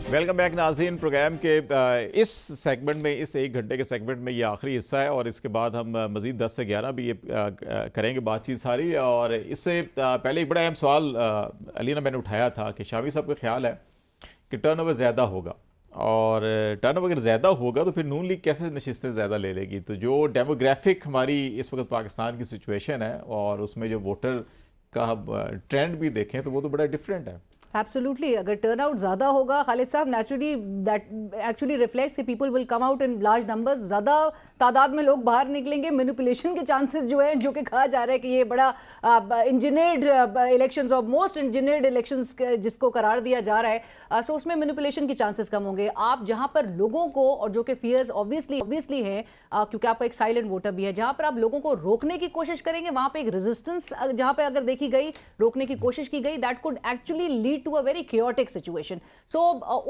Welcome back नाज़रीन। Programme के इस सेगमेंट में, इस 1 घंटे के सेगमेंट में ये आखिरी हिस्सा है और इसके बाद हम मज़ीद 10 से 11 भी ये करेंगे बातचीत सारी। और इससे पहले एक बड़ा अहम सवाल अलीना मैंने उठाया था कि शामी साहब का ख्याल है कि टर्नओवर ज़्यादा होगा, और टर्नओवर अगर ज़्यादा होगा तो फिर नून लीग कैसे नशिस्तें ज़्यादा ले लेगी। तो जो डेमोग्राफिक हमारी इस वक्त पाकिस्तान की सिचुएशन है और उसमें जो वोटर का ट्रेंड भी देखें तो वो तो बड़ा डिफरेंट है। एब्सोल्युटली, अगर टर्नआउट ज़्यादा होगा खालिद साहब, नेचुरली दैट एक्चुअली रिफ्लेक्ट्स कि people will come out in large numbers, ज़्यादा तादाद में लोग बाहर निकलेंगे। मैनिपुलेशन के चांसेस जो है, जो कि कहा जा रहा है कि ये बड़ा इंजीनियर्ड इलेक्शंस और मोस्ट इंजीनियर्ड इलेक्शंस जिसको करार दिया जा रहा है, सो उसमें मैनिपुलेशन के चांसेस कम होंगे। आप जहाँ पर लोगों को, और जो कि फियर्स ऑब्वियसली है क्योंकि आपका एक साइलेंट वोटर भी है, जहाँ पर आप लोगों को रोकने की कोशिश करेंगे वहाँ पे एक रेजिस्टेंस जहाँ पे अगर देखी गई, रोकने की कोशिश की गई, that could actually lead to a very chaotic situation. So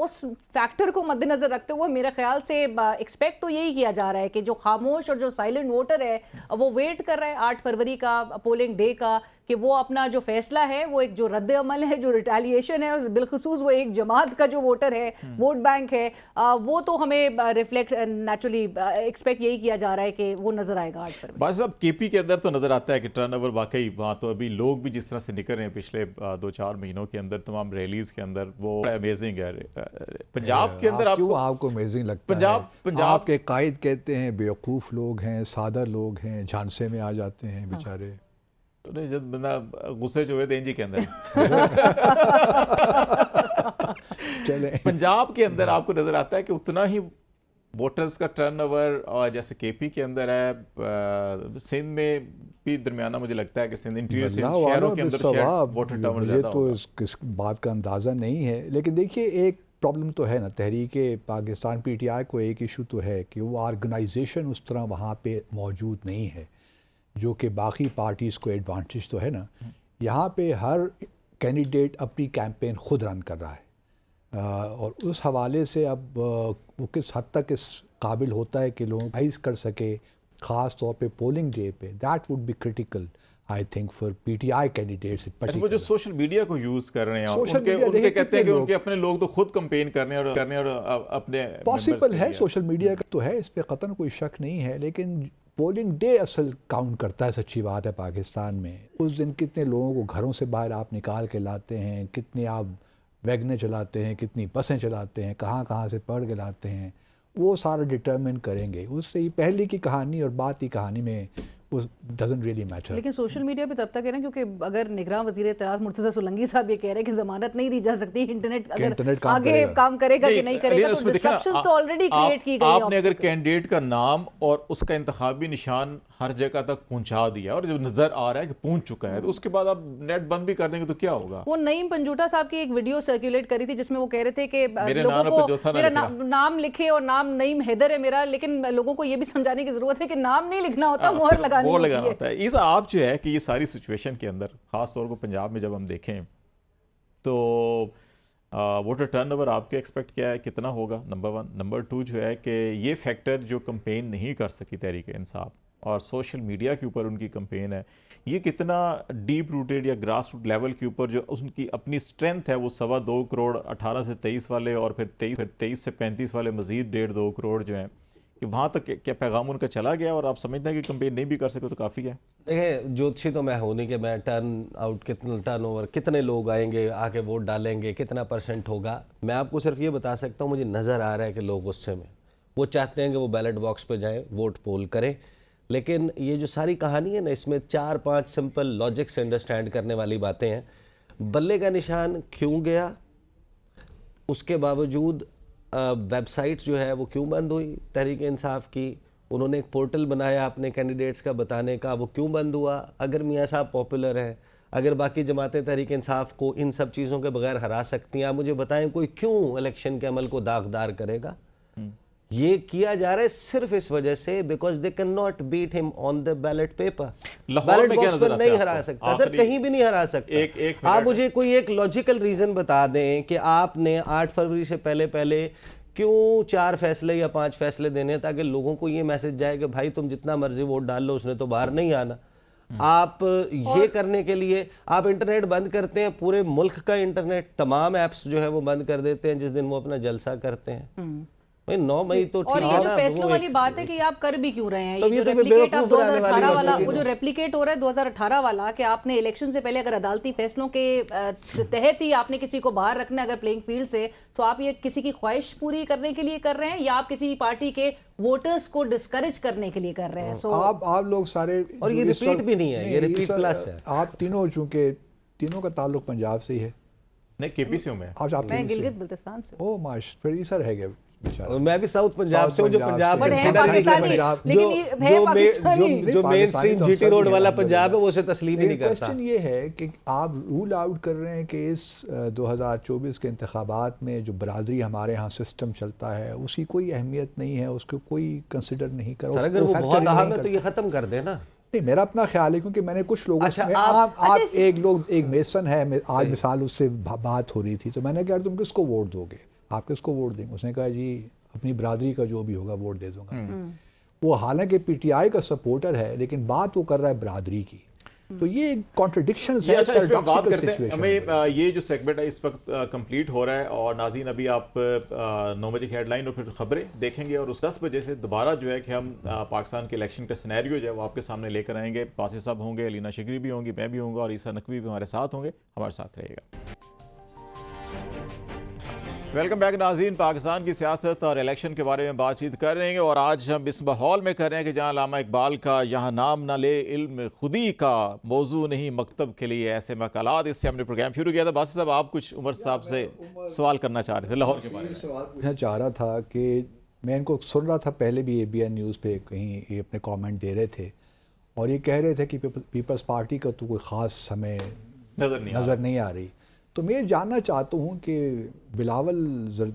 उस फैक्टर को मद्देनजर रखते हुए मेरे ख्याल से एक्सपेक्ट तो यही किया जा रहा है कि जो खामोश और जो साइलेंट वोटर है वो वेट कर रहा है 8 फरवरी का पोलिंग डे का, कि वो अपना जो फैसला है, वो एक जो रद्द अमल है, जो रिटेलिएशन है, बिलखसूस वो एक जमात का जो वोटर है, वोट बैंक है, वो तो हमें रिफ्लेक्ट नेचुरली एक्सपेक्ट यही किया जा रहा है कि वो नजर आएगा 8 फरवरी। बस अब केपी के अंदर तो नजर आता है कि टर्नओवर वाकई वहाँ तो अभी लोग भी जिस तरह से निकल रहे हैं पिछले 2-4 महीनों के अंदर तमाम रैलीज के अंदर, वो अमेजिंग है। पंजाब के अंदर आपको अमेजिंग लगता है? पंजाब के कायद कहते हैं बेवकूफ़ लोग हैं, सादा लोग हैं, झांसे में आ जाते हैं बेचारे। तो नहीं, जब बंदा गुस्से जो हुए थे इंजी के अंदर चले पंजाब के अंदर आपको नजर आता है कि उतना ही वोटर्स का टर्नओवर और जैसे केपी के अंदर है, सिंध में भी दरमियाना मुझे लगता है कि सिंध इंटीरियर शहरों के अंदर वोटर टर्नओवर ज़्यादा तो इस बात का अंदाज़ा नहीं है। लेकिन देखिए, एक प्रॉब्लम तो है ना, तहरीक पाकिस्तान पीटीआई को एक इशू तो है कि वो ऑर्गेनाइजेशन उस तरह वहाँ पे मौजूद नहीं है जो कि बाकी पार्टीज़ को एडवांटेज तो है ना। यहाँ पे हर कैंडिडेट अपनी कैंपेन खुद रन कर रहा है और उस हवाले से अब वो किस हद तक इस काबिल होता है कि लोग राइज कर सके, ख़ास तौर पे पोलिंग डे पे, that would be critical I think for PTI candidates. वो जो सोशल मीडिया को यूज़ कर रहे हैं, उनके कहते हैं कि उनके अपने लोग तो खुद कंपेन करने और अपने पॉसिबल है, सोशल मीडिया का तो है, इस पर कतन कोई शक नहीं है। लेकिन पोलिंग डे असल काउंट करता है, सच्ची बात है पाकिस्तान में। उस दिन कितने लोगों को घरों से बाहर आप निकाल के लाते हैं, कितने आप वैगनें चलाते हैं, कितनी बसें चलाते हैं, कहाँ से पढ़ के लाते हैं, वो सारा डिटरमिन करेंगे। उससे ही पहले की कहानी और बात की कहानी में वो डजंट रियली मैटर। लेकिन सोशल मीडिया पे तब तक है ना, क्योंकि अगर निगरान वज़ीर इत्तेलात मुर्तज़ा सोलंकी साहब ये कह रहे हैं कि ज़मानत नहीं दी जा सकती, इंटरनेट अगर आगे काम करेगा कि नहीं करेगा, तो डिस्ट्रक्शंस तो ऑलरेडी क्रिएट की गई है। आपने अगर कैंडिडेट का नाम और उसका इंतखाबी निशान हर जगह तक पहुंचा दिया और जब नजर आ रहा है कि पहुंच चुका है, तो उसके बाद आप नेट बंद भी कर देंगे तो क्या होगा? वो नईम पंजूटा साहब की एक वीडियो सर्कुलेट करी थी जिसमें वो कह रहे थे कि लोगों को मेरा नाम लिखे और नाम नईम हैदर है मेरा, लेकिन लोगों को ये भी समझाने की जरूरत है कि नाम नहीं लिखना होता, मोहर लगानी होता है। इस आप जो है कि ये सारी सिचुएशन के अंदर खास तौर पर पंजाब में जब हम देखें तो वोटर टर्नओवर आपके एक्सपेक्ट क्या है, कितना होगा? नंबर 1। नंबर 2 जो है कि ये फैक्टर जो कंपेन नहीं कर सकी तहरीक इंसाफ और सोशल मीडिया के ऊपर उनकी कंपेन है, ये कितना डीप रूटेड या ग्रास रूट लेवल के ऊपर जो उनकी अपनी स्ट्रेंथ है, वो 2.25 करोड़ 18 से 23 वाले और फिर 23 से 35 वाले मजीद 1.5-2 करोड़ जो हैं, कि वहाँ तक क्या पैगाम उनका चला गया और आप समझते हैं कि कंपेन नहीं भी कर सके तो काफ़ी है? देखिए, ज्योतिषी तो मैं हूँ नहीं कि मैं टर्न आउट कितना, टर्नओवर कितने लोग आएंगे, आके वोट डालेंगे, कितना % होगा। मैं आपको सिर्फ ये बता सकता हूँ, मुझे नज़र आ रहा है कि लोग गुस्से में, वो चाहते हैं कि वो बैलेट बॉक्स पे जाएं, वोट पोल करें। लेकिन ये जो सारी कहानी है ना, इसमें 4-5 सिंपल लॉजिक से अंडरस्टैंड करने वाली बातें हैं। बल्ले का निशान क्यों गया, उसके बावजूद वेबसाइट्स जो है वो क्यों बंद हुई तहरीक इंसाफ की, उन्होंने एक पोर्टल बनाया अपने कैंडिडेट्स का बताने का, वो क्यों बंद हुआ? अगर मियाँ साहब पॉपुलर हैं, अगर बाकी जमातें तहरीक इंसाफ को इन सब चीज़ों के बगैर हरा सकती हैं, आप मुझे बताएं कोई क्यों इलेक्शन के अमल को दागदार करेगा? ये किया जा रहा है सिर्फ इस वजह से because they can not beat him on the ballot paper. Ballot box पर नहीं हरा सकता सर, कहीं भी नहीं हरा सकता। आप मुझे कोई एक लॉजिकल रीजन बता दें कि आपने 8 फरवरी से पहले क्यों 4 फैसले या 5 फैसले देने ताकि लोगों को ये मैसेज जाए कि भाई तुम जितना मर्जी वोट डाल लो, उसने तो बाहर नहीं आना। आप ये करने के लिए आप इंटरनेट बंद करते हैं, पूरे मुल्क का इंटरनेट तमाम ऐप्स जो है वो बंद कर देते हैं जिस दिन वो अपना जलसा करते हैं। भाई 9 मई तो और ठीक ये है जो ना, फैसलों वो वाली बात है कि आप कर भी क्यों रहे हैं, तो ये ये जो तो रेप्लिकेट आप बेवकूफ बनाने वाली 2018 बात वाला, है। वो जो रेप्लिकेट हो रहा है 2018 वाला कि आपने इलेक्शन से पहले अगर अदालती फैसलों के तहत ही आपने किसी को बाहर रखना अगर प्लेइंग फील्ड से, तो आप ये किसी की ख्वाहिश पूरी करने के लिए कर रहे हैं या आप किसी पार्टी के वोटर्स को डिस्करेज करने के लिए कर रहे हैं? सो आप लोग सारे, और ये रिपीट भी नहीं है, ये रिपीट प्लस है। आप तीनों, चूंकि तीनों का ताल्लुक पंजाब से ही है। नहीं, केपीसी हूं मैं। आप मैं गिलगित बल्तिस्तान से। ओ माश, फिर सर है क्या बेचारा। और मैं भी साउथ पंजाब से हूँ, जो पंजाब But के है consider नहीं पाकिस्तानी, करते। लेकिन ये है पाकिस्तानी। जो मेन स्ट्रीम तो जीटी रोड वाला है, पंजाब है वो उसे तस्लीम ही नहीं करता। क्वेश्चन ये है कि आप रूल आउट कर रहे हैं कि इस 2024 के इंतखाबात में जो बरादरी हमारे यहाँ सिस्टम चलता है उसकी कोई अहमियत नहीं है, उसको कोई कंसिडर नहीं करो। सर अगर वो बहुत अहम है तो ये खत्म कर देना। नहीं, मेरा अपना ख्याल है, क्योंकि मैंने कुछ लोगों अच्छा, से आप एक मेसन है, आज मिसाल उससे बात हो रही थी तो मैंने कहा तुम किसको वोट दोगे, आप किसको वोट देंगे? उसने कहा जी अपनी बरादरी का जो भी होगा वोट दे दूंगा। वो हालांकि पीटीआई का सपोर्टर है लेकिन बात वो कर रहा है बरादरी की। तो ये कॉन्ट्रडिक्शन ये है, अच्छा, इस पे हम बात paradoxical करते हैं। situation हमें है। ये जो सेगमेंट है इस वक्त कंप्लीट हो रहा है और नाज़रीन अभी आप 9 बजे की हेडलाइन और फिर खबरें देखेंगे और उस 10 बजे से दोबारा जो है कि हम पाकिस्तान के इलेक्शन का सिनेरियो जो है वो आपके सामने लेकर आएंगे। पासी साहब होंगे, अलीना शिकरी भी होंगी, मैं भी होंगे और ईसा नकवी भी हमारे साथ होंगे। हमारे साथ रहेगा। वेलकम बैक नाज़रीन। पाकिस्तान की सियासत और इलेक्शन के बारे में बातचीत कर रहे हैं और आज हम इस माहौल में कर रहे हैं कि जहाँ अल्लामा इकबाल का यहाँ नाम ना ले इल्म खुदी का मौजू नहीं मकतब के लिए ऐसे मकालात, इससे हमने प्रोग्राम शुरू किया था। बासी साहब आप कुछ उमर साहब से सवाल करना चाह रहे थे लाहौर के बारे में। सवाल पूछना चाह रहा था कि मैं इनको सुन रहा था, पहले भी ABN न्यूज़ पे कहीं ये अपने कमेंट दे रहे थे और ये कह रहे थे कि पीपल्स पार्टी का तो कोई ख़ास हमें नज़र नहीं आ रही। तो मैं जानना चाहता हूँ कि बिलावल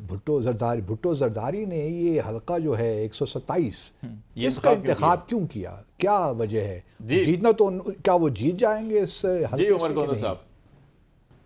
भुट्टो जरदारी ने ये हल्का जो है 127 इसका इंतखाब क्यों किया, क्या वजह है? जीतना तो क्या वो जीत जाएंगे इस जी उमर गोंदा साहब,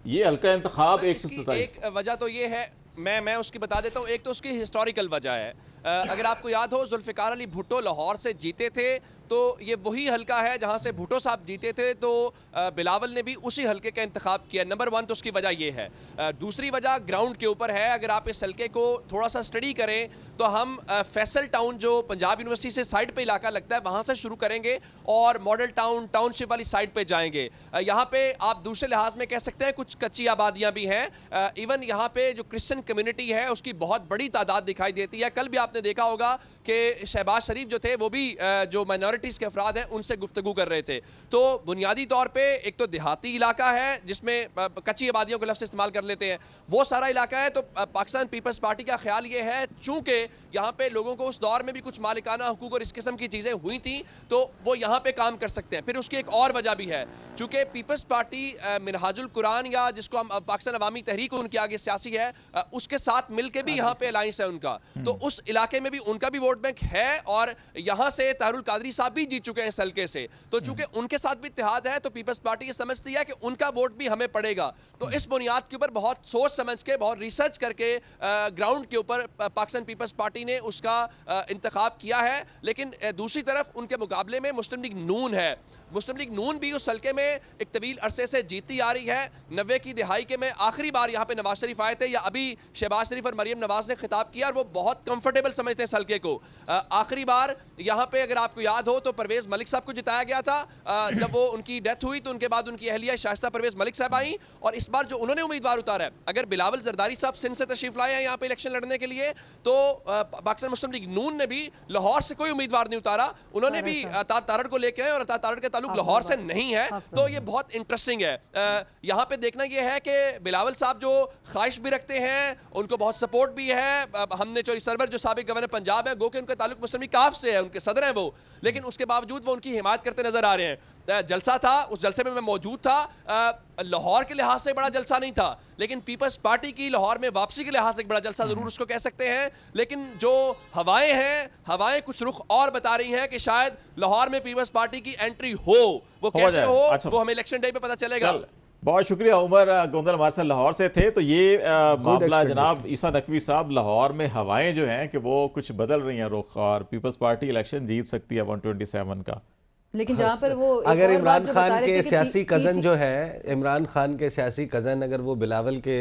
ये हल्का इंतखाब 127? एक वजह तो ये है, मैं उसकी बता देता हूँ। एक तो उसकी हिस्टोरिकल वजह है। अगर आपको याद हो जुल्फ़िकार अली भुट्टो लाहौर से जीते थे तो ये वही हल्का है जहाँ से भुट्टो साहब जीते थे, तो बिलावल ने भी उसी हल्के का इंतखाब किया। नंबर 1 तो उसकी वजह ये है। दूसरी वजह ग्राउंड के ऊपर है। अगर आप इस हल्के को थोड़ा सा स्टडी करें तो हम फैसल टाउन जो पंजाब यूनिवर्सिटी से साइड पे इलाका लगता है वहाँ से शुरू करेंगे और मॉडल टाउन टाउनशिप वाली साइड पे जाएंगे। यहाँ पे आप दूसरे लिहाज में कह सकते हैं कुछ कच्ची आबादियाँ भी हैं। इवन यहाँ पे जो क्रिश्चियन कम्युनिटी है उसकी बहुत बड़ी तादाद दिखाई देती है। कल भी आपने देखा होगा कि शहबाज शरीफ जो थे वो भी जो माइनॉरिटीज़ के अफराद हैं उनसे गुफ्तगू कर रहे थे। तो बुनियादी तौर पे एक तो देहाती इलाका है जिसमें कच्ची आबादियों के लफ्ज़ इस्तेमाल कर लेते हैं, वो सारा इलाका है। तो पाकिस्तान पीपल्स पार्टी का ख्याल ये है चूँकि यहाँ पे लोगों को उस दौर में भी कुछ मालिकाना हुकूक और इस किस्म की चीज़ें हुई थी तो वो यहाँ पे काम कर सकते हैं। फिर उसकी एक और वजह भी है, चूँकि पीपल्स पार्टी मिनहाजुल कुरान या जिसको हम पाकिस्तान अवामी तहरीक उनके आगे सियासी है उसके साथ मिल के भी यहाँ पे अलायंस है उनका, तो उस इलाके में भी उनका भी वोट बैंक है और यहाँ से तारुल कादरी साहब भी जीत चुके हैं इस हल्के से। तो चूंकि उनके साथ भी इत्तेहाद है तो पीपल्स पार्टी ये समझती है कि उनका वोट भी हमें पड़ेगा। तो इस बुनियाद के ऊपर बहुत सोच समझ के, बहुत रिसर्च करके ग्राउंड के ऊपर पाकिस्तान पीपल्स पार्टी ने उसका इंतखाब किया है। लेकिन दूसरी तरफ उनके मुकाबले में मुस्लिम लीग नून है। मुस्लिम लीग नून भी उस हल्के में एक तवील अरसे से जीतती आ रही है। 90 की दिहाई के में आखिरी बार यहाँ पे नवाज शरीफ आए थे या अभी शहबाज शरीफ और मरियम नवाज ने खिताब किया और वो बहुत कंफर्टेबल समझते हैं इस हल्के को। आखिरी बार यहाँ पे अगर आपको याद हो तो परवेज़ मलिक साहब को जिताया गया था। जब वो उनकी डेथ हुई तो उनके बाद उनकी अहलिया शाइस्ता परवेज़ मलिक साहब आई और इस बार जो उन्होंने उम्मीदवार उतारा है, अगर बिलावल जरदारी साहब सिंध से तशरीफ लाए हैं यहाँ पे इलेक्शन लड़ने के लिए तो पाकिस्तान मुस्लिम लीग नून ने भी लाहौर से कोई उम्मीदवार नहीं उतारा। उन्होंने भी अता तारड़ को लेके आए और अता तारड़ के ताल्लुक लाहौर से नहीं है। तो ये बहुत इंटरेस्टिंग है। यहाँ पे देखना ये है कि बिलावल साहब जो ख्वाहिश भी रखते हैं, उनको बहुत सपोर्ट भी है। हमने चोरी सरवर जो साबिक गवर्नर पंजाब है, गो के उनका ताल्लुक मुस्लिम लीग काफ से है, उनके सदर हैं वो, लेकिन उसके बावजूद वो उनकी हिमायत करते नजर आ रहे हैं। जलसा था, उस जलसे में मैं मौजूद था। लाहौर के लिहाज से बड़ा जलसा नहीं था, लेकिन पीपल्स पार्टी की लाहौर में वापसी के लिहाज से एक बड़ा जलसा जरूर उसको कह सकते हैं। लेकिन जो हवाएं हैं, हवाएं कुछ रुख और बता रही हैं कि शायद लाहौर में पीपल्स पार्टी की एंट्री हो। वो कैसे हो अच्छा। वो हमें इलेक्शन डे पे पता चलेगा। बहुत शुक्रिया उमर गोंदल हमारे साथ लाहौर से थे। तो ये मामला जनाब ईसा नकवी साहब, लाहौर में हवाएं जो हैं कि वो कुछ बदल रही हैं रुख और पीपल्स पार्टी इलेक्शन जीत सकती है 127 का। लेकिन जहाँ पर वो एक अगर और इमरान बात जो बता खान रहे के थे कि सियासी कज़न PT जो है, इमरान खान के सियासी कज़न अगर वो बिलावल के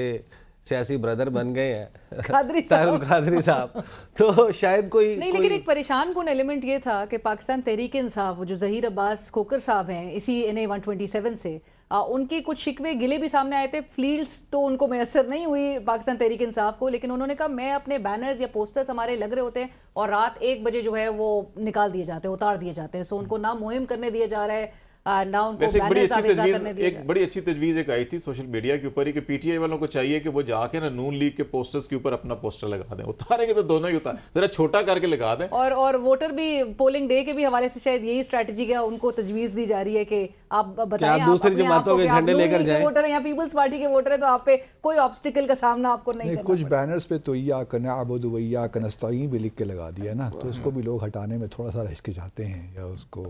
सियासी ब्रदर बन गए हैं कादरी तारुल कादरी साहब, तो शायद कोई नहीं, लेकिन एक परेशान कौन एलिमेंट ये था कि पाकिस्तान तहरीक इंसाफ, वो जो ज़हीर अब्बास खोकर साहब हैं इसी NA 127 से, उनके कुछ शिकवे गिले भी सामने आए थे। फ्लील्स तो उनको मैसर नहीं हुई पाकिस्तान तहरीक इंसाफ को, लेकिन उन्होंने कहा मैं अपने बैनर्स या पोस्टर्स हमारे लग रहे होते हैं और रात 1 बजे जो है वो निकाल दिए जाते हैं, उतार दिए जाते हैं। सो उनको ना मुहिम करने दिया जा रहा है, ना उनको वैसे एक बड़ी बैनर्स अच्छी आवेजा तजवीज़, करने दिया जा एक बड़ी अच्छी तजवीज़ एक आई थी सोशल मीडिया के ऊपर ही कि PTI वालों को चाहिए कि वो जाके ना नून लीग के पोस्टर्स के ऊपर अपना पोस्टर लगा दें। उतारेंगे तो दोनों ही उतार, जरा छोटा करके लगा दें। और वोटर भी पोलिंग डे के भी हवाले से शायद यही स्ट्रैटेजी का उनको तजवीज़ दी जा रही है कि आप बताएं आप दूसरी अपने आप जमातों को के कि आप झंडे नून लेकर लीग के जाएं। वोटर हैं या पीपल्स पार्टी के वोटर हैं, तो आप पे कोई ऑब्स्टिकल का सामना आपको नहीं नहीं, करना कुछ पड़ेगा। बैनर्स पे तो या कनाबुद वैया कनस्ताईन भी लिख के लगा दिया ना, तो उसको भी लोग हटाने में थोड़ा सा हिचकिचाते हैं या उसको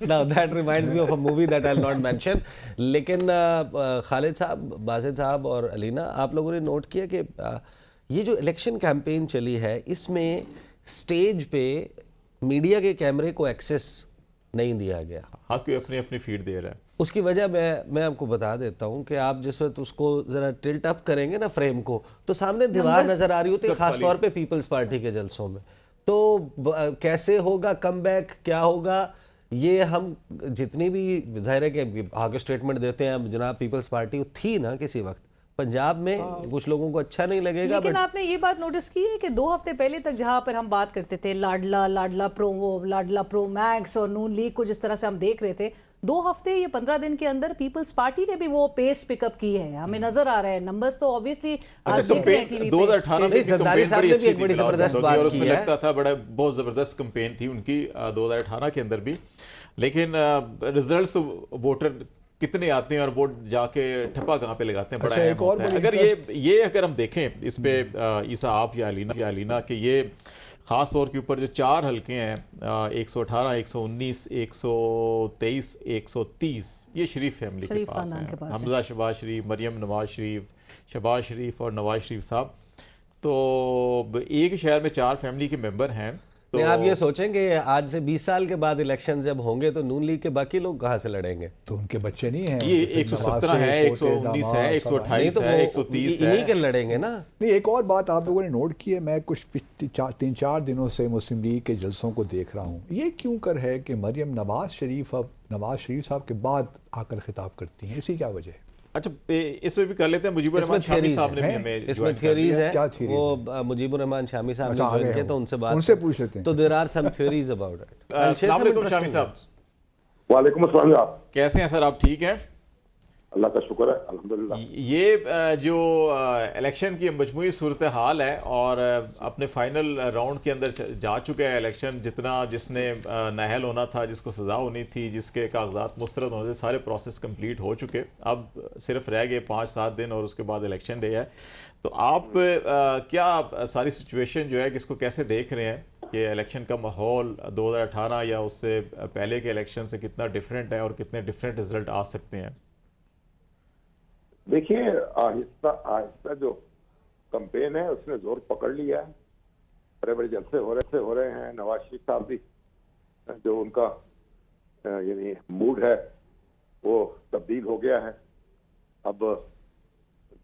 Now that reminds me of a movie that I'll not mention. लेकिन खालिद साहब, बासित साहब और अलीना, आप लोगों ने नोट किया कि ये जो इलेक्शन कैंपेन चली है इसमें स्टेज पे मीडिया के कैमरे को एक्सेस नहीं दिया गया। हाँ, कोई अपनी अपनी फीड दे रहा है। उसकी वजह मैं आपको बता देता हूँ कि आप जिस वक्त उसको ज़रा टिल्ट अप करेंगे ना फ्रेम को, तो सामने दीवार नज़र आ रही होती है, ख़ासतौर पे पीपल्स पार्टी के जलसों में। तो कैसे होगा कमबैक, क्या होगा, ये हम जितनी भी जाहिर है कि आगे स्टेटमेंट देते हैं जनाब पीपल्स पार्टी थी ना किसी वक्त पंजाब में, कुछ लोगों को अच्छा नहीं लगेगा। लेकिन आपने ये बात नोटिस की है कि 2 हफ्ते पहले तक जहां पर हम बात करते थे लाडला प्रो मैक्स और नून लीग को जिस तरह से हम देख रहे थे, 2 हफ्ते ये 15 दिन के अंदर पीपल्स पार्टी ने भी वो पेस पिकअप की है, हमें नजर आ रहा है। नंबर्स तो ऑब्वियसली अच्छा, देख रहे हैं टीवी पे। 2018 में जरदारी साहब ने भी एक बड़ी जबरदस्त बात और उसमें की है। लगता था बड़ा बहुत जबरदस्त कैंपेन थी उनकी 2018 के अंदर भी, लेकिन रिजल्ट्स वोटर कितने आते हैं और वोट जाके ठप्पा कहाँ पे लगाते हैं, बड़ा अच्छा, अहम एक और होता है। बड़ी अगर ये अगर हम देखें इस पे ईसा आप या अलीना कि ये ख़ास तौर के ऊपर जो 4 हलके हैं 118, 119, 123, 130, ये शरीफ फैमिली के शरीफ पास खानदान के है। पास है। हमजा शहबाज शरीफ, मरियम नवाज शरीफ, शहबाज शरीफ और नवाज शरीफ साहब। तो एक ही शहर में 4 फैमिली के मेंबर हैं। तो आप ये सोचेंगे आज से 20 साल के बाद इलेक्शन जब होंगे तो नून लीग के बाकी लोग कहाँ से लड़ेंगे? तो उनके बच्चे नहीं हैं, ये उनके 117 है, नवासे, 119 पोते, है, दामाद, 128 तो है, वो 130 इन्हीं है। के लड़ेंगे ना। नहीं, एक और बात आप लोगों ने नोट की है, मैं कुछ 3-4 दिनों से मुस्लिम लीग के जलसों को देख रहा हूँ। ये क्यों कर है कि मरियम नवाज शरीफ अब नवाज शरीफ साहब के बाद आकर खिताब करती हैं, इसी क्या वजह है? अच्छा, इसमें भी कर लेते हैं। मुजीबुर रहमान शामी साहब ने भी हमें इसमें ज्वाइन कर थियरीज लिया। है। क्या theories वो मुजीबुर रहमान शामी साहब ने अच्छा, आ ज्वाइन गए किया हैं तो वो। उनसे पूछ लेते हैं। तो there are some theories about it. अस्सलाम वालेकुम शामी साहब, वालेकुम अस्सलाम साहब, कैसे हैं सर? आप ठीक हैं? अल्लाह का शुक्र है, अल्हम्दुलिल्लाह। ये जो इलेक्शन की मजमूई सूरत हाल है और अपने फाइनल राउंड के अंदर जा चुके हैं इलेक्शन, जिसने नाअहल होना था, जिसको सज़ा होनी थी, जिसके कागजात मुस्तरद होने थे, सारे प्रोसेस कंप्लीट हो चुके। अब सिर्फ रह गए 5-7 दिन और उसके बाद इलेक्शन डे है। तो आप क्या सारी सिचुएशन जो है कि इसको कैसे देख रहे हैं कि इलेक्शन का माहौल 2018 या उससे पहले के इलेक्शन से कितना डिफरेंट है और कितने डिफरेंट रिजल्ट आ सकते हैं? देखिए, आहिस्ता आहिस्ता जो कैंपेन है उसने जोर पकड़ लिया है। बड़े बड़े जलसे हो रहे हैं। नवाज शरीफ साहब भी जो उनका यानी मूड है वो तब्दील हो गया है। अब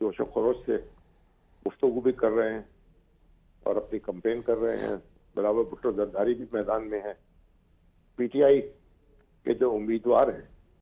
जोश व खरोश से गुफ्तगू भी कर रहे हैं और अपनी कैंपेन कर रहे हैं। बिलावल भुट्टो जरदारी भी मैदान में है। PTI के जो उम्मीदवार हैं